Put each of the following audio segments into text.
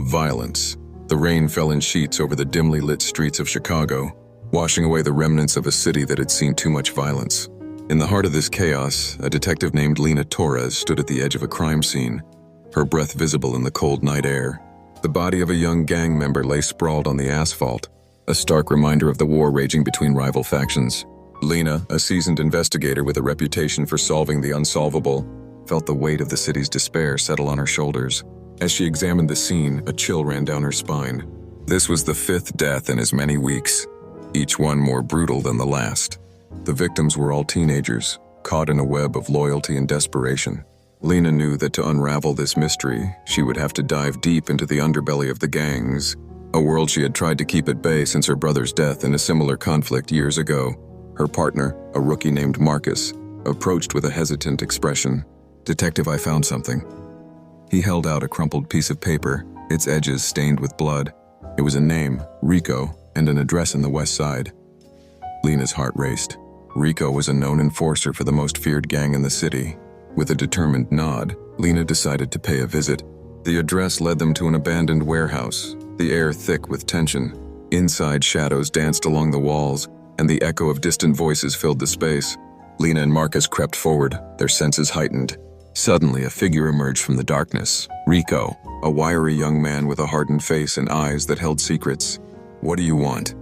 of violence. The rain fell in sheets over the dimly lit streets of Chicago, washing away the remnants of a city that had seen too much violence. In the heart of this chaos, a detective named Lena Torres stood at the edge of a crime scene, her breath visible in the cold night air. The body of a young gang member lay sprawled on the asphalt, a stark reminder of the war raging between rival factions. Lena, a seasoned investigator with a reputation for solving the unsolvable, felt the weight of the city's despair settle on her shoulders. As she examined the scene, a chill ran down her spine. This was the fifth death in as many weeks, each one more brutal than the last. The victims were all teenagers, caught in a web of loyalty and desperation. Lena knew that to unravel this mystery, she would have to dive deep into the underbelly of the gangs, a world she had tried to keep at bay since her brother's death in a similar conflict years ago. Her partner, a rookie named Marcus, approached with a hesitant expression. "Detective, I found something." He held out a crumpled piece of paper, its edges stained with blood. It was a name, Rico, and an address in the West Side. Lena's heart raced. Rico was a known enforcer for the most feared gang in the city. With a determined nod, Lena decided to pay a visit. The address led them to an abandoned warehouse, the air thick with tension. Inside, shadows danced along the walls, and the echo of distant voices filled the space. Lena and Marcus crept forward, their senses heightened. Suddenly, a figure emerged from the darkness. Rico, a wiry young man with a hardened face and eyes that held secrets. "What do you want?"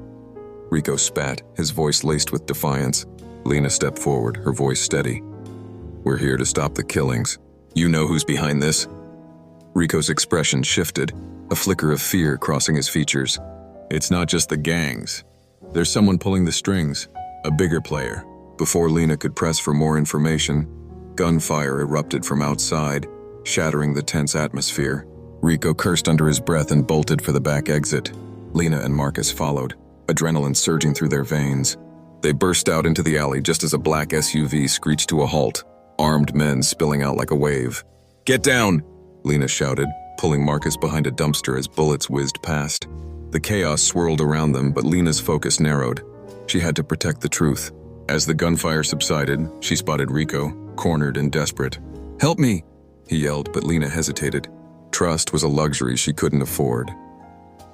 Rico spat, his voice laced with defiance. Lena stepped forward, her voice steady. "We're here to stop the killings. You know who's behind this?" Rico's expression shifted, a flicker of fear crossing his features. "It's not just the gangs. There's someone pulling the strings, a bigger player." Before Lena could press for more information, gunfire erupted from outside, shattering the tense atmosphere. Rico cursed under his breath and bolted for the back exit. Lena and Marcus followed, adrenaline surging through their veins. They burst out into the alley just as a black SUV screeched to a halt, armed men spilling out like a wave. "Get down!" Lena shouted, pulling Marcus behind a dumpster as bullets whizzed past. The chaos swirled around them, but Lena's focus narrowed. She had to protect the truth. As the gunfire subsided, she spotted Rico, cornered and desperate. "Help me!" he yelled, but Lena hesitated. Trust was a luxury she couldn't afford.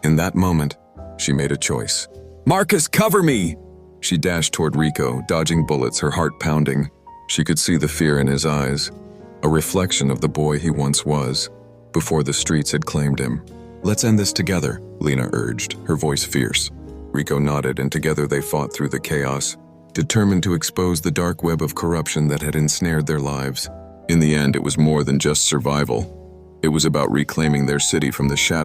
In that moment, she made a choice. "Marcus, cover me!" She dashed toward Rico, dodging bullets, her heart pounding. She could see the fear in his eyes, a reflection of the boy he once was, before the streets had claimed him. "Let's end this together," Lena urged, her voice fierce. Rico nodded, and together they fought through the chaos, determined to expose the dark web of corruption that had ensnared their lives. In the end, it was more than just survival. It was about reclaiming their city from the shadows